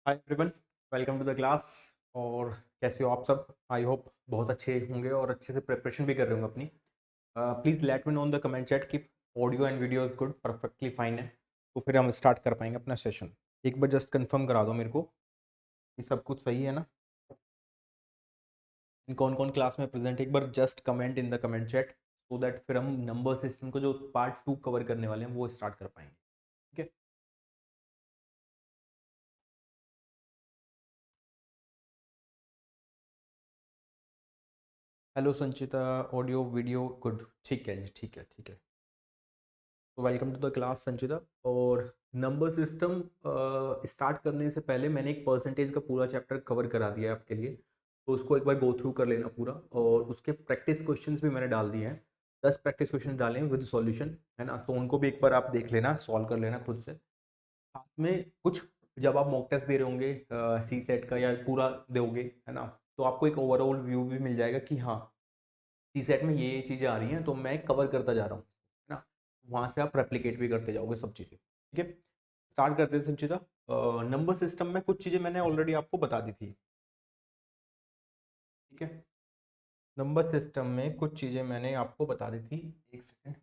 Hi everyone, welcome to the class. और कैसे हो आप सब? आई होप बहुत अच्छे होंगे और अच्छे से प्रिपरेशन भी कर रहे होंगे अपनी। Please let me know in the comment chat कि audio and video is good, perfectly fine है, तो फिर हम स्टार्ट कर पाएंगे अपना सेशन। एक बार जस्ट कंफर्म करा दो मेरे को कि सब कुछ सही है ना। कौन कौन क्लास में प्रेजेंट, एक बार just comment in the comment chat so that फिर हम नंबर सिस्टम को जो पार्ट 2 कवर करने वाले हैं वो स्टार्ट कर पाएंगे। ठीक है। हेलो संचिता, ऑडियो वीडियो गुड, ठीक है जी, ठीक है ठीक है। तो वेलकम टू द क्लास संचिता। और नंबर सिस्टम स्टार्ट करने से पहले मैंने एक परसेंटेज का पूरा चैप्टर कवर करा दिया है आपके लिए, तो उसको एक बार गो थ्रू कर लेना पूरा। और उसके प्रैक्टिस क्वेश्चंस भी मैंने डाल दिए हैं, 10 प्रैक्टिस क्वेश्चन डाले हैं विद सॉल्यूशन, है ना। तो उनको भी एक बार आप देख लेना, सॉल्व कर लेना खुद से। साथ में कुछ, जब आप मॉक टेस्ट दे रहे होंगे सी सेट का या पूरा दोगे, है ना, तो आपको एक ओवरऑल व्यू भी मिल जाएगा कि हाँ, सी सेट में ये चीज़ें आ रही हैं तो मैं कवर करता जा रहा हूँ, है ना। वहाँ से आप रेप्लिकेट भी करते जाओगे सब चीज़ें। ठीक है, स्टार्ट करते हैं संचिता। नंबर सिस्टम में कुछ चीज़ें मैंने ऑलरेडी आपको बता दी थी। ठीक है, नंबर सिस्टम में कुछ चीज़ें मैंने आपको बता दी थी। एक सेकेंड।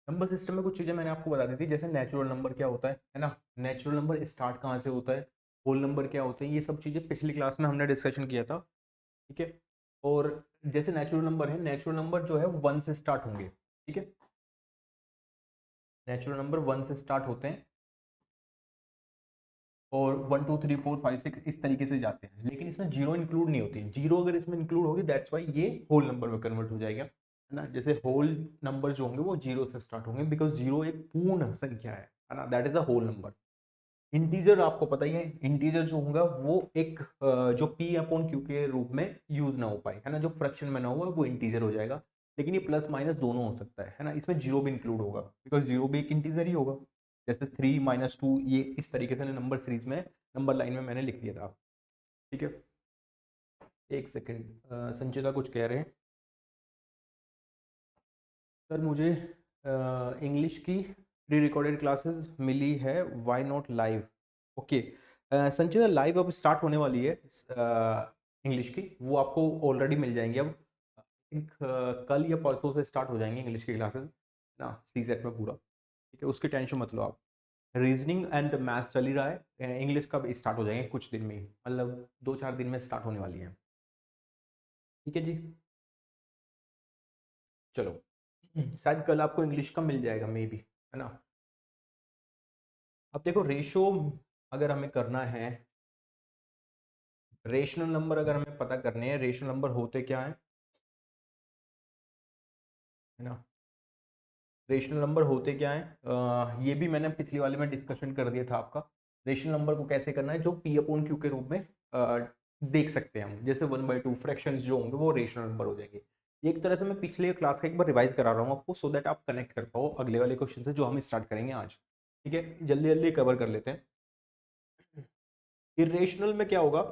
नंबर सिस्टम में कुछ चीज़ें मैंने आपको बता दी थी, जैसे नेचुरल नंबर क्या होता है ना। नेचुरल नंबर स्टार्ट कहाँ से होता है, होल नंबर क्या होते हैं, ये सब चीज़ें पिछली क्लास में हमने डिस्कशन किया था। ठीक है। और जैसे नेचुरल नंबर है, नेचुरल नंबर जो है वो 1 से स्टार्ट होंगे। ठीक है, नेचुरल नंबर 1 से स्टार्ट होते हैं और 1 2 3 4 5 6 इस तरीके से जाते हैं, लेकिन इसमें जीरो इंक्लूड नहीं होती। जीरो अगर इसमें इंक्लूड होगी, दैट्स वाई ये होल नंबर में कन्वर्ट हो जाएगा, है ना। जैसे होल नंबर जो होंगे वो जीरो से स्टार्ट होंगे, बिकॉज जीरो एक पूर्ण संख्या है ना, that is a whole number. Integer आपको पता ही है, इंटीजर जो होगा वो एक जो पी अपॉन क्यू के रूप में यूज ना हो पाए, है ना, जो फ्रैक्शन बना हुआ है वो इंटीजर हो जाएगा। लेकिन ये प्लस माइनस दोनों हो सकता है ना, इसमें जीरो भी इंक्लूड होगा, बिकॉज जीरो भी एक इंटीजर ही होगा। जैसे 3 - 2, ये इस तरीके से नंबर सीरीज में, नंबर लाइन में मैंने लिख दिया था। ठीक है, एक सेकेंड। संचिता कुछ कह रहे हैं। सर मुझे इंग्लिश की प्री रिकॉर्डेड क्लासेस मिली है, why not live? Okay, Sanchita live अब स्टार्ट होने वाली है इंग्लिश की, वो आपको ऑलरेडी मिल जाएंगी अब। थिंक कल या परसों से स्टार्ट हो जाएंगी इंग्लिश की क्लासेस ना, सी सेट में पूरा। ठीक है, उसकी टेंशन मत लो आप। रीजनिंग एंड मैथ्स चल ही रहा है, इंग्लिश का स्टार्ट हो जाएंगे कुछ दिन में ही, मतलब 2 4 दिन में स्टार्ट होने वाली है। ठीक है जी, चलो। शायद कल आपको इंग्लिश का मिल जाएगा मे बी, है ना। अब देखो रेशो अगर हमें करना है, रेशनल नंबर अगर हमें पता करने हैं, रेशनल नंबर होते क्या है ना, रेशनल नंबर होते क्या है, ये भी मैंने पिछली वाले में डिस्कशन कर दिया था आपका। रेशनल नंबर को कैसे करना है, जो पी अपॉन क्यू के रूप में देख सकते हैं हम, जैसे 1/2 फ्रैक्शंस जो होंगे वो रेशनल नंबर हो जाएंगे। एक तरह से मैं पिछले क्लास का एक बार रिवाइज करा रहा हूँ आपको, सो दैट आप कनेक्ट कर पाओ अगले वाले क्वेश्चन से जो हम स्टार्ट करेंगे आज। ठीक है, जल्दी जल्दी कवर कर लेते हैं। इरेशनल में क्या होगा,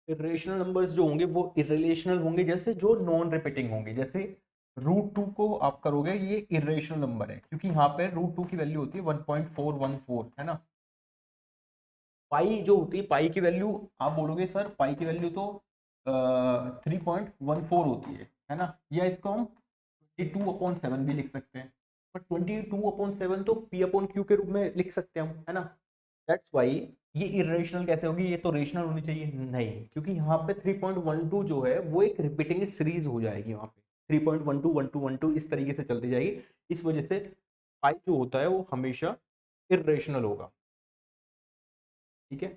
इरेशनल नंबर्स जो होंगे वो इरेशनल होंगे, जैसे जो नॉन रिपीटिंग होंगे। जैसे √2 को आप करोगे, ये इरेशनल नंबर है क्योंकि यहाँ पे √2 की वैल्यू होती है 1.414, है ना। पाई जो होती है, पाई की वैल्यू, आप बोलोगे सर पाई की वैल्यू तो 3.14 होती है ना, या इसको हम 22/7 भी लिख सकते हैं। पर 22/7 तो पी अपॉन क्यू के रूप में लिख सकते हैं हम, है ना। दैट्स वाई ये इरेशनल कैसे होगी, ये तो रेशनल होनी चाहिए नहीं, क्योंकि यहाँ पे 3.12 जो है वो एक रिपीटिंग सीरीज हो जाएगी वहां पे, 3.12 इस तरीके से चलती जाएगी। इस वजह से पाई जो होता है वो हमेशा इरेशनल होगा। ठीक है,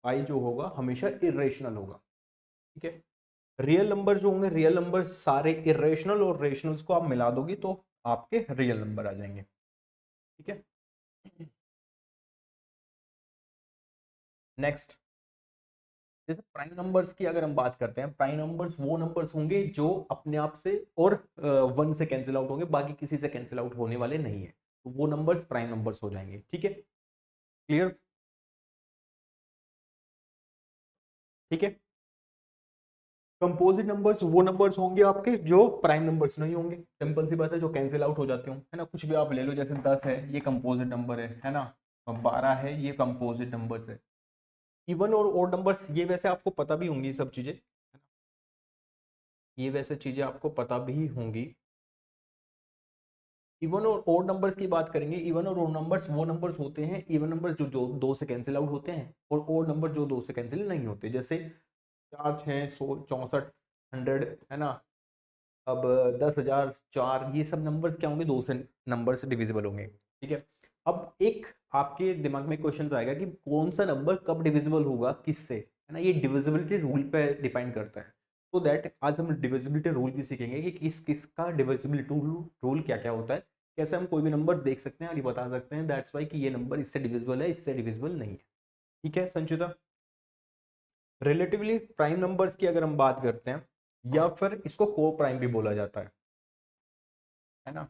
पाई जो होगा हमेशा इरेशनल होगा। ठीक है, रियल नंबर जो होंगे, रियल नंबर सारे इरेशनल और रेशनल्स को आप मिला दोगे तो आपके रियल नंबर आ जाएंगे। ठीक है, नेक्स्ट, जैसे प्राइम नंबर्स की अगर हम बात करते हैं, प्राइम नंबर्स वो नंबर्स होंगे जो अपने आप से और 1 से कैंसिल आउट होंगे, बाकी किसी से कैंसिल आउट होने वाले नहीं है, तो वो नंबर्स प्राइम नंबर्स हो जाएंगे। ठीक है, क्लियर। ठीक है, कंपोजिट नंबर्स वो नंबर्स होंगे आपके जो प्राइम नंबर्स नहीं होंगे, सिंपल सी बात है, जो कैंसिल आउट हो जाते हो, है ना। कुछ भी आप ले लो, जैसे 10 है ये कंपोजिट नंबर है ना, 12 है ये कंपोजिट नंबर्स है। इवन और ओड नंबर्स ये वैसे आपको पता भी होंगी सब चीजें, ये वैसे चीजें आपको पता भी होंगी। इवन और ओड नंबर्स की बात करेंगे, इवन और ओड नंबर्स वो नंबर्स होते हैं, इवन नंबर्स जो दो से कैंसिल आउट होते हैं, और ओड नंबर जो दो से कैंसिल नहीं होते, जैसे 4 6 64 100, है ना। अब 10,000 4, ये सब नंबर्स क्या होंगे, दो से नंबर से डिविजिबल होंगे, ठीक है। अब एक आपके दिमाग में क्वेश्चन आएगा कि कौन सा नंबर कब डिविजिबल होगा किससे, है ना, ये डिविजिबिलिटी रूल पे डिपेंड करता है। तो दैट आज हम डिविजिबिलिटी रूल भी सीखेंगे कि किस किस का डिविजिबिलिटी रूल क्या क्या होता है, कैसे हम कोई भी नंबर देख सकते हैं और ये बता सकते हैं दैट्स वाई कि ये नंबर इससे डिविजिबल है, इससे डिविजिबल नहीं है, ठीक है संचिता। रिलेटिवली प्राइम नंबर्स की अगर हम बात करते हैं, या फिर इसको को प्राइम भी बोला जाता है ना।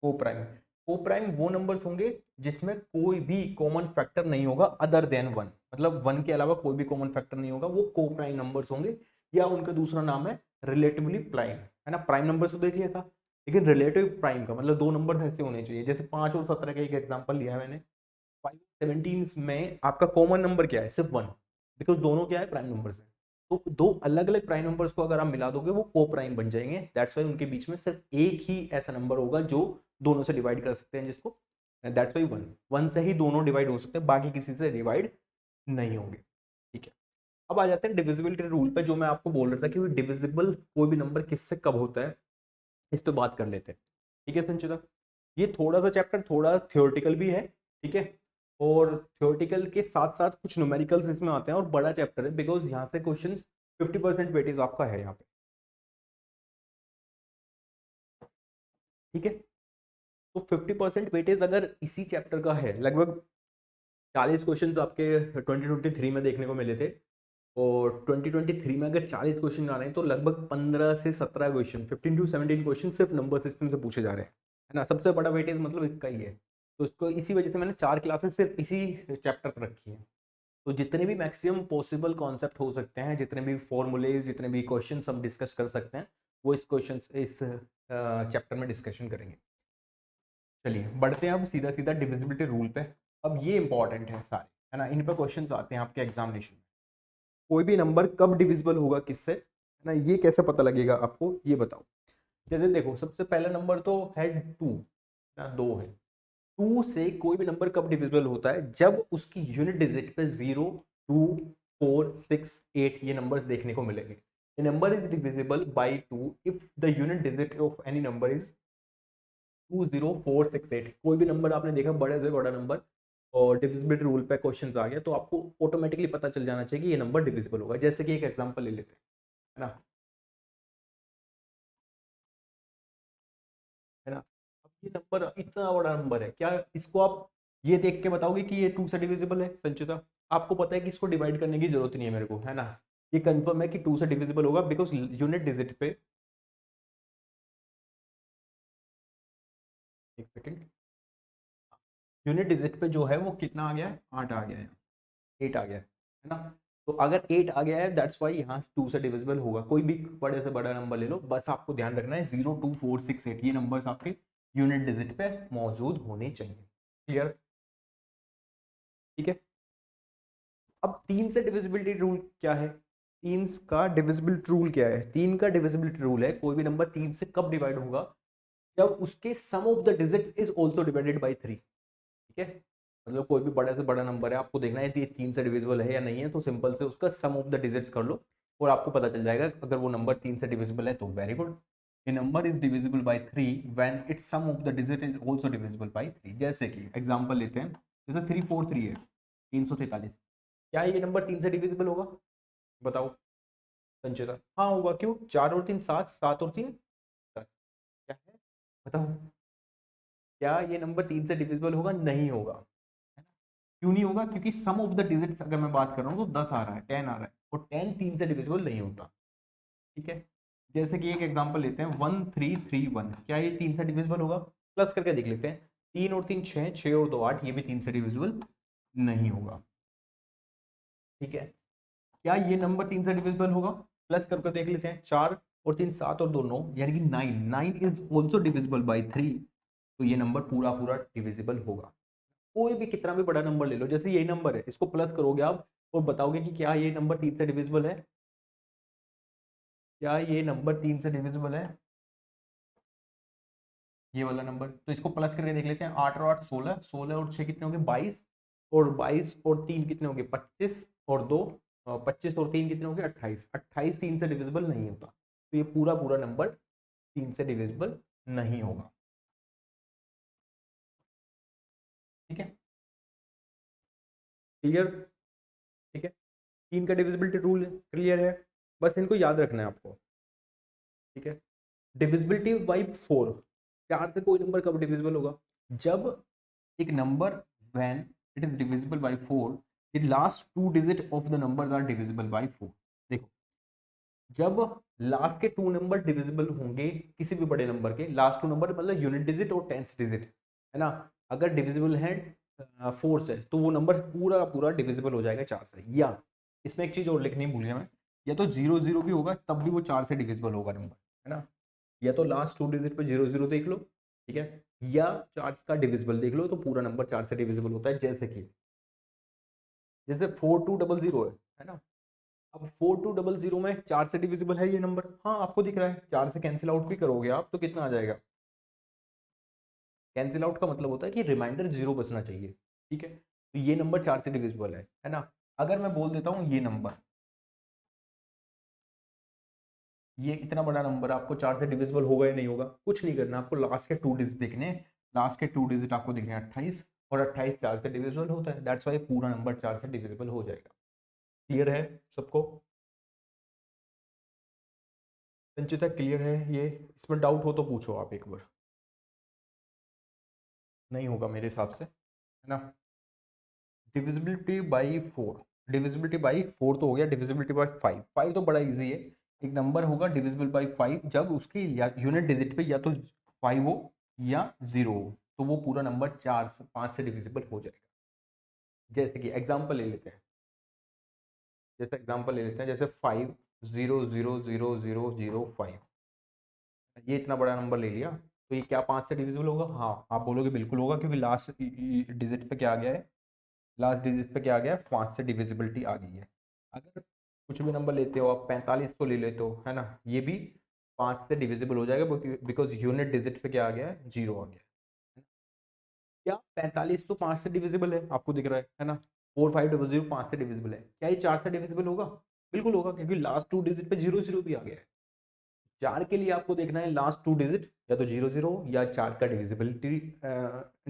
को प्राइम, को प्राइम वो नंबर्स होंगे जिसमें कोई भी कॉमन फैक्टर नहीं होगा अदर देन वन, मतलब वन के अलावा कोई भी कॉमन फैक्टर नहीं होगा, वो को प्राइम नंबर्स होंगे, या उनका दूसरा नाम है रिलेटिवली प्राइम, है ना। प्राइम नंबर्स तो देख लिया था, लेकिन रिलेटिव प्राइम का मतलब दो नंबर ऐसे होने चाहिए, जैसे 5 और 17 का एक एग्जांपल लिया है मैंने। 5 में आपका कॉमन नंबर क्या है, सिर्फ वन, बिकॉज दोनों क्या है, प्राइम नंबर्स है। तो दो अलग अलग प्राइम नंबर्स को अगर आप मिला दोगे वो को प्राइम बन जाएंगे, दैट्स वाई उनके बीच में सिर्फ एक ही ऐसा नंबर होगा जो दोनों से डिवाइड कर सकते हैं, जिसको दैट्स वाई वन, वन से ही दोनों डिवाइड हो सकते हैं, बाकी किसी से डिवाइड नहीं होंगे, ठीक है। अब आ जाते हैं डिविजिबिलिटी रूल पे, जो मैं आपको बोल रहा था कि डिविजिबल कोई भी नंबर किससे कब होता है, इस पे बात कर लेते हैं, ठीक है संचिता। ये थोड़ा सा चैप्टर थोड़ा थियोरटिकल भी है, ठीक है, और थियोरटिकल के साथ साथ कुछ न्यूमेरिकल्स इसमें आते हैं, और बड़ा चैप्टर है बिकॉज यहाँ से क्वेश्चन 50% वेटेज आपका है यहाँ पे, ठीक है। तो 50% वेटेज अगर इसी चैप्टर का है, लगभग 40 क्वेश्चंस आपके 2023 में देखने को मिले थे, और 2023 में अगर 40 क्वेश्चन आ रहे हैं तो लगभग 15 से 17 क्वेश्चन, 15 to 17 क्वेश्चन सिर्फ नंबर सिस्टम से पूछे जा रहे हैं, है ना। सबसे बड़ा वेटेज मतलब इसका ही है, तो इसको इसी वजह से मैंने 4 क्लासेस सिर्फ इसी चैप्टर पर रखी है। तो जितने भी मैक्सिमम पॉसिबल कॉन्सेप्ट हो सकते हैं, जितने भी फॉर्मूलेज, जितने भी क्वेश्चन हम डिस्कस कर सकते हैं, वो इस क्वेश्चन इस चैप्टर में डिस्कशन करेंगे। चलिए बढ़ते हैं अब सीधा सीधा डिविजिबिलिटी रूल पे। अब ये इंपॉर्टेंट है सारे, है ना, इन पर क्वेश्चन आते हैं आपके एग्जामिनेशन में। कोई भी नंबर कब डिविजिबल होगा किससे, है ना, ये कैसे पता लगेगा आपको, ये बताओ। जैसे देखो, सबसे पहला नंबर तो है टू, ना दो है। टू से कोई भी नंबर कब डिविजिबल होता है, जब उसकी यूनिट डिजिट पे 0 2 4 6 8 ये नंबर्स देखने को मिलेंगे। A number is divisible by 2 if the unit digit of any number is 20468। कोई भी नंबर आपने देखा बड़े से बड़ा नंबर और डिविजिबिलिटी रूल पे क्वेश्चंस आ गया, तो आपको ऑटोमेटिकली पता चल जाना चाहिए कि ये नंबर डिविजिबल होगा। जैसे कि एक एग्जांपल ले लेते हैं, है ना, है ना। अब ये नंबर इतना बड़ा नंबर है, क्या इसको आप ये देख के बताओगे कि ये 2 से डिविजिबल है संचिता? आपको पता है कि इसको डिवाइड करने की जरूरत नहीं है मेरे को, है ना। ये कंफर्म है कि 2 से डिविजिबल होगा बिकॉज यूनिट डिजिट पे, एक सेकंड, यूनिट डिजिट पे जो है वो कितना आ गया है, 8 आ गया है, 8 आ गया है ना। तो अगर 8 आ गया है दैट्स वाई यहाँ 2 से डिविजिबल होगा। कोई भी बड़े से बड़ा नंबर ले लो, बस आपको ध्यान रखना है 0 2 4 6 8 ये नंबर्स आपके यूनिट डिजिट पे मौजूद होने चाहिए। क्लियर, ठीक है। अब 3 से डिविजिबिलिटी रूल क्या है, 3 का डिविजिबिलिटी रूल क्या है, 3 का डिविजिबिलिटी रूल है कोई भी नंबर 3 से कब डिवाइड होगा, जब उसके sum of the digits is also divided by 3, ठीक है। मतलब कोई भी बड़ा से बड़ा नंबर है, आपको देखना है कि ये 3 से डिविजिबल है या नहीं है, तो सिंपल से उसका सम ऑफ द डिजिट्स कर लो और आपको पता चल जाएगा। अगर वो नंबर 3 से डिविजिबल है तो वेरी गुड, ये number is divisible by 3 when its sum of the digit is also divisible by 3। जैसे कि एग्जांपल लेते हैं, जैसे 343 है, 343, क्या ये नंबर 3 से डिविजिबल होगा, बताओ संचिता? हाँ होगा, क्यों, 4 और 3 7, 7 और 3 10, क्या है बताओ, क्या ये नंबर 3 से डिविजिबल होगा? नहीं होगा, है ना। क्यों नहीं होगा? क्योंकि सम ऑफ द डिजिट्स अगर मैं बात कर रहा हूँ तो 10 आ रहा है, 10 आ रहा है, और 10 3 से डिविजिबल नहीं होता, ठीक है। जैसे कि एक एग्जांपल लेते हैं 1331, क्या ये 3 से डिविजिबल होगा? प्लस करके देख लेते हैं, 3 और 3 6, 6 और 2 8, ये भी 3 से डिविजिबल नहीं होगा, ठीक है। क्या ये नंबर 3 से डिविजिबल होगा? प्लस करके देख लेते हैं, 4 और 3 7 और 2 9, यानी कि 9, 9 इज ऑल्सो डिविजिबल बाई 3, तो ये नंबर पूरा पूरा डिविजिबल होगा। कोई भी कितना भी बड़ा नंबर ले लो, जैसे यही नंबर है, इसको प्लस करोगे आप और बताओगे कि क्या ये नंबर 3 से डिविजिबल है, क्या ये नंबर 3 से डिविजिबल है, ये वाला नंबर। तो इसको प्लस करके देख लेते हैं, 8 और 8 16, 16 और 6 कितने होंगे 22, और 22 और 3 कितने होंगे 25, और 2 25 और 3 कितने होंगे 28, 28 3 से डिविजिबल नहीं होता, तो ये पूरा पूरा नंबर 3 से डिविजिबल नहीं होगा। ठीक है, क्लियर, ठीक है, 3 का डिविजिबिलिटी रूल क्लियर है, बस इनको याद रखना है आपको। ठीक है, डिविजिबिलिटी बाई 4, 4 से कोई नंबर कब डिविजिबल होगा, जब एक number when it is divisible by 4 the last 2 digit of the numbers are divisible by 4। देखो, जब लास्ट के 2 नंबर डिविजिबल होंगे किसी भी बड़े नंबर के, लास्ट 2 नंबर मतलब यूनिट डिजिट और टेंथ डिजिट, है ना, अगर डिविजिबल है 4 से, तो वो नंबर पूरा पूरा डिविजिबल हो जाएगा 4 से। या इसमें एक चीज और लिखनी भूल गया मैं, या तो 0 0 भी होगा तब भी वो 4 से डिविजिबल होगा नंबर, है ना, या तो लास्ट 2 डिजिट पे 0 0 देख लो, ठीक है, या 4 का डिविजिबल देख लो तो पूरा नंबर 4 से डिविजिबल होता है। जैसे 4200 है ना, अब 4200 में 4 से डिविजिबल है ये नंबर, हाँ आपको दिख रहा है, 4 से कैंसिल आउट भी करोगे आप तो कितना आ जाएगा, कैंसिल आउट का मतलब होता है कि रिमाइंडर 0 बचना चाहिए। ठीक है, तो ये नंबर 4 से डिविजिबल है ना। अगर मैं बोल देता हूँ ये नंबर, ये इतना बड़ा नंबर आपको 4 से डिविजिबल होगा या नहीं होगा, कुछ नहीं करना, आपको लास्ट के 2 डिजिट देखने हैं, लास्ट के 2 डिजिट आपको दिख रहे हैं 28, और 28 4 से डिविजिबल होता है, दैट्स वाई पूरा नंबर 4 से डिविजिबल हो जाएगा। क्लियर है सबको, संचिता क्लियर है ये, इसमें डाउट हो तो पूछो आप एक बार, नहीं होगा मेरे हिसाब से, है ना। डिविजिबिलिटी बाई 4, डिविजिबिलिटी बाई 4 तो हो गया, डिविजिबिलिटी बाई 5, 5 तो बड़ा इजी है, एक नंबर होगा डिविजिबल बाई 5 जब उसकी यूनिट डिजिट पे या तो 5 हो या 0 हो, तो वो पूरा नंबर 4 से 5 से डिविजिबल हो जाएगा। जैसे कि एग्जांपल ले लेते हैं, जैसे 5 0 0 0 0 0 5, ये इतना बड़ा नंबर ले लिया, तो ये क्या 5 से डिविजिबल होगा, हाँ आप बोलोगे बिल्कुल होगा, क्योंकि लास्ट डिजिट पे क्या आ गया है, लास्ट डिजिट पे क्या आ गया है 5 से डिविजिबिलिटी आ गई है। अगर कुछ भी नंबर लेते हो आप, 45 को ले लेते हो, है ना, ये भी 5 से डिविजिबल हो जाएगा, बिकॉज यूनिट डिजिट पे क्या आ गया है 0 आ गया है। क्या 45 तो 5 से डिविजिबल है, आपको दिख रहा है ना, 4500 5 से डिविजिबल है, क्या ये 4 से डिविजिबल होगा, बिल्कुल होगा, क्योंकि लास्ट 2 डिजिट पे 0 0 भी आ गया है। 4 के लिए आपको देखना है लास्ट 2 डिजिट या तो 0 0 या 4 का डिविजिबिलिटी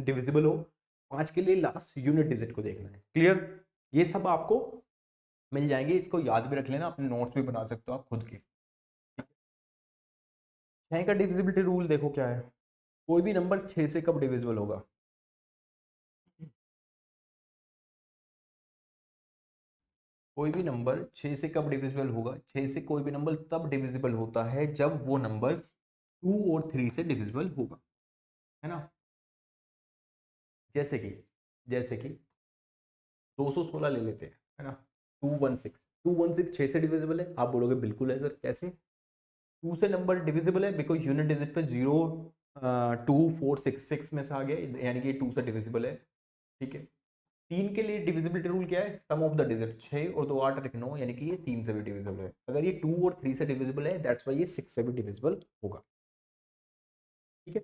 डिविजिबल हो, 5 के लिए लास्ट यूनिट डिजिट को देखना है। क्लियर, ये सब आपको मिल जाएंगे, इसको याद भी रख लेना, अपने नोट्स भी बना सकते हो आप खुद के। 6 का डिविजिबिलिटी रूल देखो क्या है, कोई भी नंबर 6 से कब डिविजिबल होगा, कोई भी नंबर 6 से कब डिविजिबल होगा, 6 से कोई भी नंबर तब डिविजिबल होता है जब वो नंबर 2 और 3 से डिविजिबल होगा, है ना। जैसे कि 216 ले लेते हैं, है ना, 216 6 से डिविजिबल है, आप बोलोगे बिल्कुल है सर, कैसे, 2 से नंबर डिविजिबल है बिकॉज यूनिट डिजिट पे 0 2 4 6 6 में से आ गया, यानी कि 2 से डिविजिबल है। ठीक है, 3 के लिए डिविजिबिलिटी रूल क्या है, सम ऑफ द डिजिट, 6 और 2 8 9, यानी कि ये 3 से भी डिविजिबल है, अगर ये 2 और 3 से डिविजिबल है दैट्स वाई ये 6 से भी डिविजिबल होगा। ठीक है,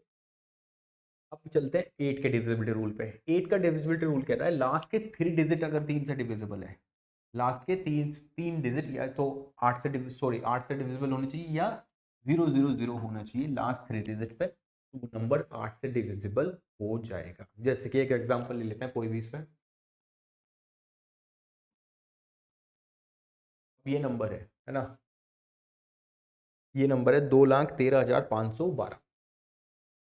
अब चलते हैं 8 के डिविजिबिलिटी रूल पे। 8 का डिविजिबिलिटी रूल कह रहा है लास्ट के 3 डिजिट अगर 3 से डिविजिबल है, लास्ट के तीन डिजिट या तो 8 से डिविजिबल होने चाहिए या 0 0 0 होना चाहिए लास्ट 3 डिजिट पे, तो वो नंबर 8 से डिविजिबल हो जाएगा। जैसे कि एक एग्जांपल ले लेते हैं कोई भी इसमें, ये नंबर है ना, ये नंबर है 2,13,512।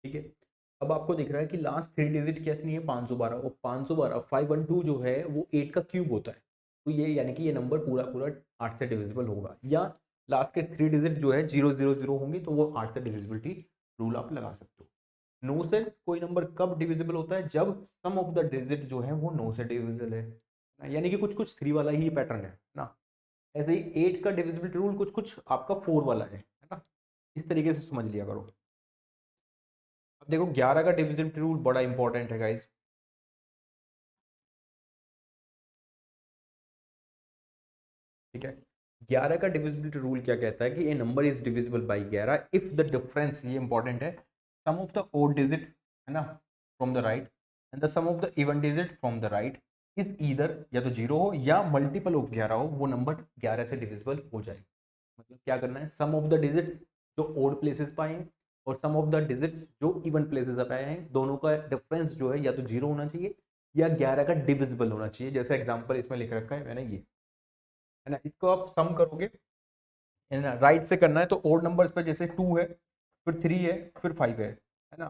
ठीक है, अब आपको दिख रहा है कि लास्ट 3 डिजिट क्या नहीं है 512, और 512 512 जो है वो 8 का क्यूब होता है, तो ये यानी कि ये नंबर पूरा पूरा 8 से डिविजिबल होगा, या लास्ट के 3 डिजिट जो है 0 0 0 होंगे तो वो 8 से डिविजिबिलिटी रूल आप लगा सकते हो। 9 से कोई नंबर कब डिविजिबल होता है, जब सम ऑफ द डिजिट जो है वो 9 से डिविजिबल है, यानी कि कुछ कुछ 3 वाला ही पैटर्न है ना। ऐसे ही 8 का डिविजिबिलिटी रूल कुछ कुछ आपका 4 वाला है ना, इस तरीके से समझ लिया करो। अब देखो 11 का डिविजिबिलिटी रूल बड़ा इंपॉर्टेंट है गाइस। ठीक है, 11 का डिविजिबिलिटी रूल क्या कहता है कि a number is divisible by 11 if the difference, ये इंपॉर्टेंट है, sum of the odd digit है ना from the right and the sum of the even digit from the right is either, या तो 0 हो या मल्टीपल ऑफ 11 हो, वो नंबर 11 से डिविजिबल हो जाएगा। मतलब क्या करना है, सम ऑफ द डिजिट्स जो ओड प्लेसेस पे आए हैं और सम ऑफ द डिजिट्स जो इवन प्लेसेस पे आए हैं, दोनों का डिफरेंस जो है या तो 0 होना चाहिए या 11 का डिविजिबल होना चाहिए। जैसे एग्जांपल इसमें लिख रखा है मैंने, ये है ना, इसको आप सम करोगे है ना, राइट से करना है तो ओड नंबर्स पे जैसे 2 है, फिर 3 है, फिर 5 है ना,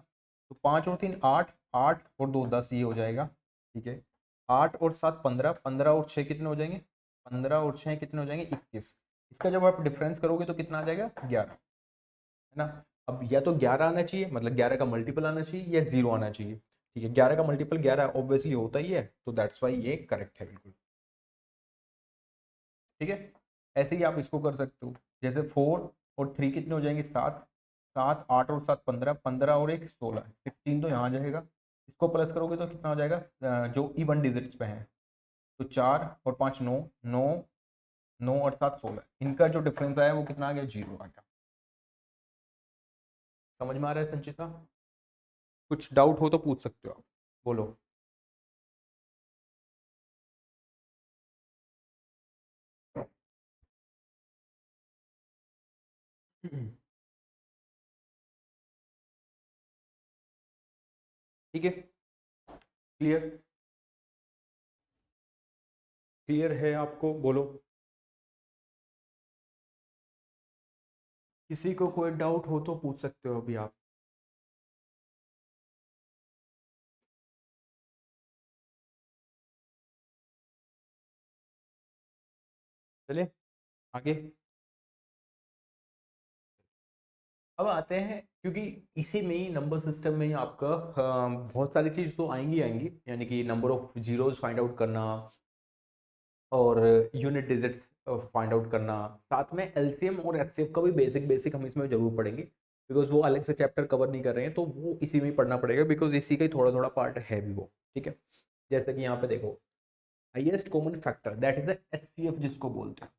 तो 5 और 3 8, 8 और 2 10, ये हो जाएगा। ठीक है, 8 और 7 15, 15 और 6 कितने हो जाएंगे, 15 और 6 कितने हो जाएंगे 21। इसका जब आप डिफरेंस करोगे तो कितना आ जाएगा 11, है ना। अब या तो 11 आना चाहिए, मतलब 11 का मल्टीपल आना चाहिए, या 0 आना चाहिए। ठीक है, 11 का मल्टीपल 11 ऑब्वियसली होता ही है, तो दैट्स वाई ये करेक्ट है बिल्कुल। ठीक है, ऐसे ही आप इसको कर सकते हो, जैसे 4 और 3 कितने हो जाएंगे 7, 7 8 और 7 15, 15 और 1 16, 16 तो यहाँ आ जाएगा। इसको प्लस करोगे तो कितना हो जाएगा, जो इवन डिजिट्स पे है तो 4 और 5 9, 9 9 और 7 16, इनका जो डिफरेंस आया वो कितना आ गया, 0 आ गया। समझ में आ रहा है संचिता? कुछ डाउट हो तो पूछ सकते हो आप, बोलो। ठीक है, क्लियर, क्लियर है आपको, बोलो। किसी को कोई डाउट हो तो पूछ सकते हो अभी आप। चलिए आगे। अब आते हैं, क्योंकि इसी में ही नंबर सिस्टम में ही आपका बहुत सारी चीज़ तो आएंगी आएंगी, यानी कि number of zeros find out करना और यूनिट डिजिट्स फाइंड आउट करना, साथ में एलसीएम और एचसीएफ का भी बेसिक बेसिक हम इसमें जरूर पढ़ेंगे, बिकॉज वो अलग से चैप्टर कवर नहीं कर रहे हैं, तो वो इसी में ही पढ़ना पड़ेगा, बिकॉज इसी का ही थोड़ा थोड़ा पार्ट है भी वो। ठीक है, जैसे कि यहाँ पे देखो, highest common factor that is HCF जिसको बोलते हैं।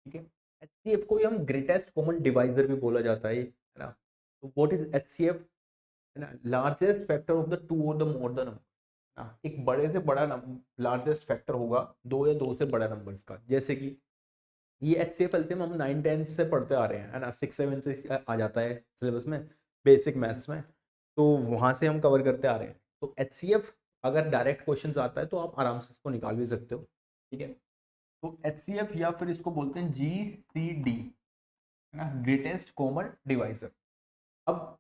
ठीक है, एचसीएफ को ही हम ग्रेटेस्ट कॉमन डिवाइजर भी बोला जाता है ना। तो व्हाट इज एचसीएफ, है ना, largest factor of the two और द मोर द नंबर। एक बड़े से बड़ा लार्जेस्ट फैक्टर होगा दो या दो से बड़ा नंबर्स का, जैसे कि ये H C F L C M हम 9 10 से पढ़ते आ रहे हैं, है ना, 6 7 से आ जाता है सिलेबस में, बेसिक मैथ्स में, तो वहाँ से हम कवर करते आ रहे हैं। तो एच सी एफ अगर डायरेक्ट क्वेश्चन आता है तो आप आराम से इसको निकाल भी सकते हो। ठीक है, तो एच सी एफ या फिर इसको बोलते हैं जी सी डी, है ना, ग्रेटेस्ट कॉमन डिवाइजर। अब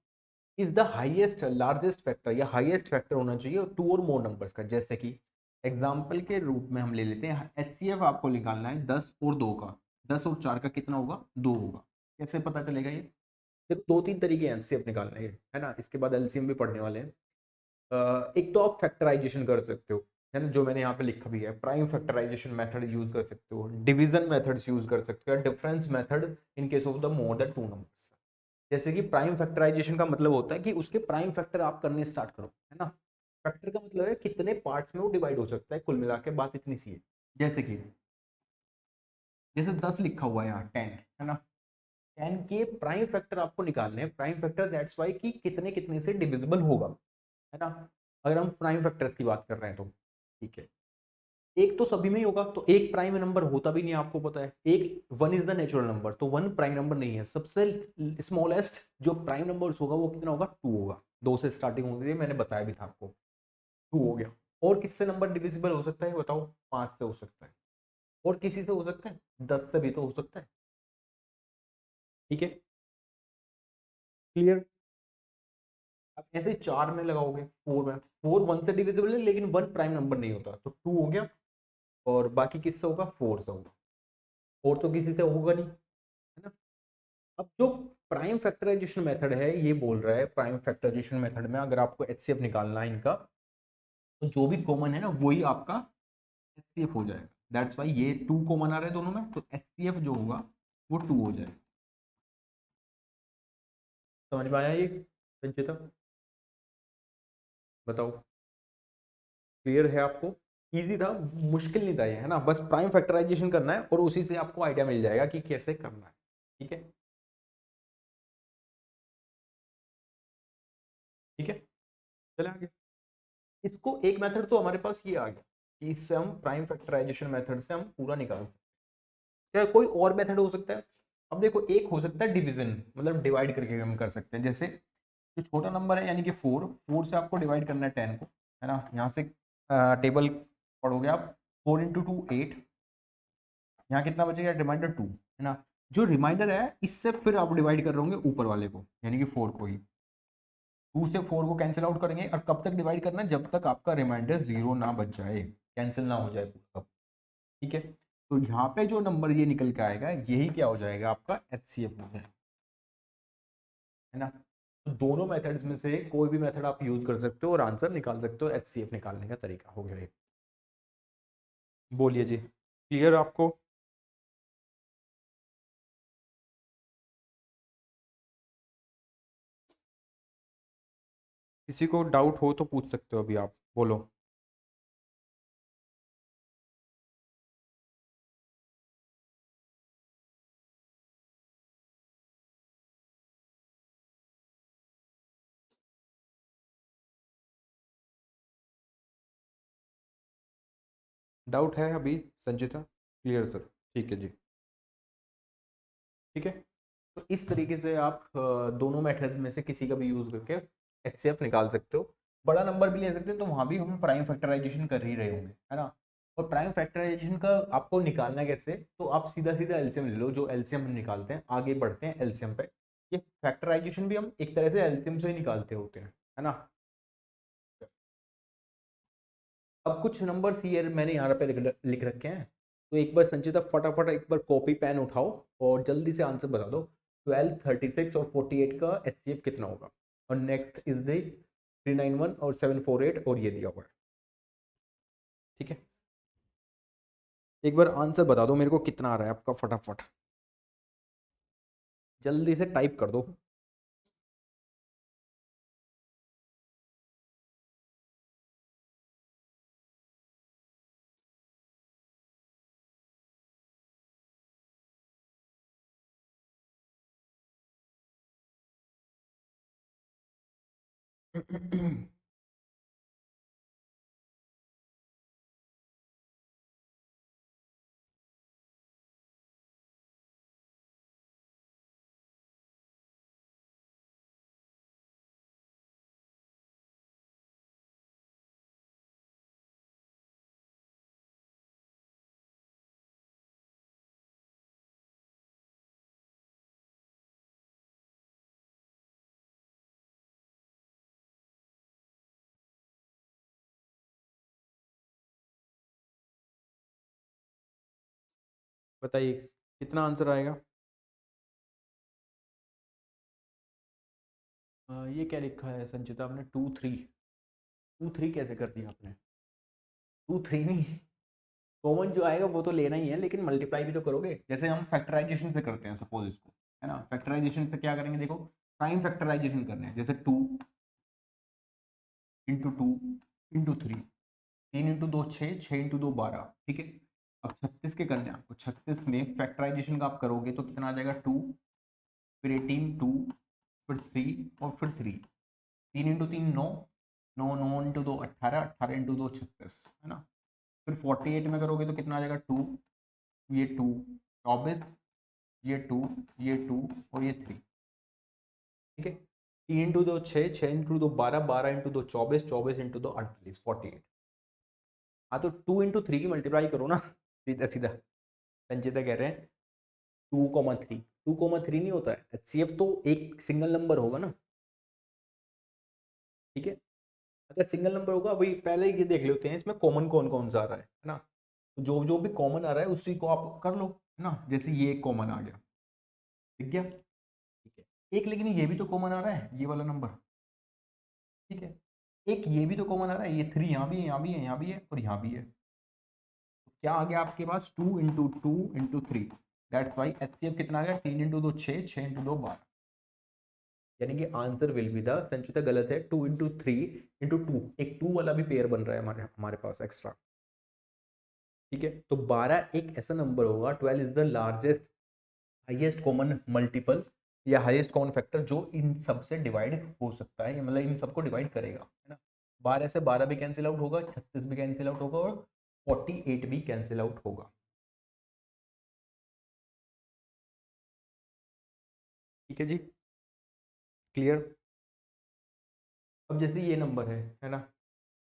is the highest largest factor या हाईएस्ट फैक्टर होना चाहिए टू और मोर नंबर्स का, जैसे कि एग्जाम्पल के रूप में हम ले लेते हैं, एच सी एफ आपको निकालना है 10 और 2 का, 10 और 4 का कितना होगा 2 होगा। कैसे पता चलेगा ये, देखो दो तीन तरीके हैं एचसीएफ निकालने के, है ना, इसके बाद एलसीएम भी पढ़ने वाले हैं। एक तो आप फैक्टराइजेशन कर सकते हो, है ना, जो मैंने यहाँ पे लिखा भी है, प्राइम फैक्टराइजेशन मेथड यूज कर सकते हो, डिवीजन मेथड्स यूज कर सकते हो, difference method in case of the more than two numbers. जैसे कि प्राइम फैक्टराइजेशन का मतलब होता है कि उसके प्राइम फैक्टर आप करने स्टार्ट करो, है ना। फैक्टर का मतलब है कितने पार्ट्स में वो डिवाइड हो सकता है, कुल मिला के बात इतनी सी है। जैसे कि जैसे 10 लिखा हुआ है यहाँ 10, है ना, 10 के प्राइम फैक्टर आपको निकालने हैं, प्राइम फैक्टर दैट्स वाई कि कितने कितने से डिविजिबल होगा, है ना, अगर हम प्राइम फैक्टर्स की बात कर रहे हैं तो। ठीक है, एक तो सभी में ही होगा, तो एक प्राइम नंबर होता भी नहीं, आपको पता है, एक one is the natural number, तो वन प्राइम नंबर नहीं है। सबसे स्मॉलेस्ट जो प्राइम नंबर होगा वो कितना होगा, 2 होगा, 2 से स्टार्टिंग होगी, है, मैंने बताया भी था आपको, 2 हो गया। और किससे नंबर डिविजिबल हो सकता है बताओ, 5 से हो सकता है, और किसी से हो सकता है 10 से भी तो हो सकता है। ठीक है, क्लियर। अब ऐसे 4 में लगाओगे, 4 में, 4 1 से डिविजिबल है लेकिन 1 प्राइम नंबर नहीं होता, तो 2 हो गया, और बाकी किससे होगा, 4 से होगा, और तो किसी से होगा नहीं, है ना। अब जो प्राइम फैक्टराइजेशन मेथड है, ये बोल रहा है प्राइम फैक्टराइजेशन मेथड में अगर आपको एचसीएफ निकालना है इनका, तो जो भी कॉमन है ना वही आपका एचसीएफ हो जाएगा। दैट्स वाई ये 2 कॉमन आ रहा है दोनों में, तो HCF जो होगा वो 2 हो जाए। समझ में आया ये संचिता? बताओ, क्लियर है आपको? इजी था, मुश्किल नहीं था ये, है ना? बस प्राइम फैक्टराइजेशन करना है और उसी से आपको आइडिया मिल जाएगा कि कैसे करना है। ठीक है, ठीक है, चले आगे। इसको एक मेथड तो हमारे पास ये आ गया कि इससे हम प्राइम फैक्टराइजेशन मेथड से हम पूरा निकाल सकते हैं। क्या कोई और मेथड हो सकता है? अब देखो, एक हो सकता है डिवीजन, मतलब डिवाइड करके हम कर सकते हैं। जैसे जो छोटा नंबर है यानी कि 4 से आपको डिवाइड करना है 10 को, है ना? यहाँ से टेबल पढ़ोगे आप, 4 × 2 8, यहाँ कितना बचेगा? रिमाइंडर 2, है ना? जो रिमाइंडर है इससे फिर आप डिवाइड कर रहे होंगे ऊपर वाले को, यानी कि 4 को ही। 2 से 4 को कैंसिल आउट करेंगे, और कब तक डिवाइड करना है? जब तक आपका रिमाइंडर 0 ना बच जाए, कैंसिल ना हो जाए पूरा। ठीक है, तो यहाँ पे जो नंबर ये निकल के आएगा, यही क्या हो जाएगा? आपका HCF हो जाएगा, है ना? तो दोनों मेथड्स में से कोई भी मेथड आप यूज कर सकते हो और आंसर निकाल सकते हो। HCF निकालने का तरीका हो गया ये। बोलिए जी, क्लियर आपको? किसी को डाउट हो तो पूछ सकते हो अभी आप, बोलो। डाउट है अभी संचिता? क्लियर सर, ठीक है जी। ठीक है, तो इस तरीके से आप दोनों मेथड में से किसी का भी यूज करके HCF निकाल सकते हो। बड़ा नंबर भी ले सकते हैं, तो वहां भी हम प्राइम फैक्टराइजेशन कर ही रहे होंगे, है ना? और प्राइम फैक्टराइजेशन का आपको निकालना कैसे? तो आप सीधा सीधा एलसीएम ले लो, जो एलसीएम हम निकालते हैं। आगे बढ़ते हैं एलसीएम पे। ये फैक्टराइजेशन भी हम एक तरह से एलसीएम से ही निकालते होते हैं, है ना? अब कुछ नंबर्स ये मैंने यहाँ पे लिख रखे हैं, तो एक बार संचिता फटाफट एक बार कॉपी पेन उठाओ और जल्दी से आंसर बता दो। 12, 36 और 48 का HCF कितना होगा? और नेक्स्ट इज द 391 और 748, और ये दिया हुआ है। ठीक है, एक बार आंसर बता दो मेरे को, कितना आ रहा है आपका? फटाफट जल्दी से टाइप कर दो। बताइए कितना आंसर आएगा? ये क्या लिखा है संचिता आपने? 2 3? 2 3 कैसे कर दिया आपने? 2 3 नहीं, कॉमन जो आएगा वो तो लेना ही है, लेकिन मल्टीप्लाई भी तो करोगे। जैसे हम फैक्टराइजेशन से करते हैं सपोज इसको, है ना? फैक्टराइजेशन से क्या करेंगे? देखो, प्राइम फैक्टराइजेशन करने हैं, जैसे 2 × 2 × 3, 3 × 2 6, 6 × 2 12। ठीक है, अब 36 के करने हैं आपको। 36 में फैक्टराइजेशन का आप करोगे तो कितना आ जाएगा? 2, फिर 18, 2, फिर 3 और फिर 3। 3 × 3 9, 9, 9 × 2 18, 18 × 2 36, है ना? फिर 48 में करोगे तो कितना आ जाएगा? 2, ये 2 24, ये 2, ये 2 और ये 3। ठीक है, 3 × 2 6, 6 × 2 12, 12 × 2 24, 24 × 2 48, 48। हाँ, तो 2 × 3 की मल्टीप्लाई करो ना, सीधा सीधा। संचिता कह रहे हैं 2,3। 2,3 नहीं होता है, HCF तो एक सिंगल नंबर होगा ना। ठीक है, अगर सिंगल नंबर होगा, अभी पहले ये देख लेते हैं इसमें कॉमन कौन कौन सा आ रहा है ना? तो जो जो भी कॉमन आ रहा है उसी को आप कर लो, है ना? जैसे ये एक कॉमन आ गया, दिख गया? ठीक है, एक लेकिन ये भी तो कॉमन आ रहा है, ये वाला नंबर। ठीक है, एक ये भी तो कॉमन आ रहा है, ये 3 यहाँ भी है, यहाँ भी है, यहाँ भी है और यहाँ भी है। क्या आ गया आपके पास 2 × 2 × 3, दैट्स वाई HCF कितना आ गया 3 × 2 6, 6 × 2 12, यानी कि आंसर विल बी द, संचिता गलत है, 2 × 3 × 2, एक 2 वाला भी पेयर बन रहा है हमारे हमारे पास एक्स्ट्रा, ठीक है। तो 12 एक ऐसा नंबर होगा, 12 is the largest highest common multiple या हाईएस्ट कॉमन फैक्टर जो इन सब से डिवाइड हो सकता है, मतलब इन सबको डिवाइड करेगा, है ना। 12 से 12 भी कैंसिल आउट होगा, 36 भी कैंसिल आउट होगा और 48 भी कैंसिल आउट होगा, ठीक है जी, क्लियर। अब जैसे ये नंबर है ना,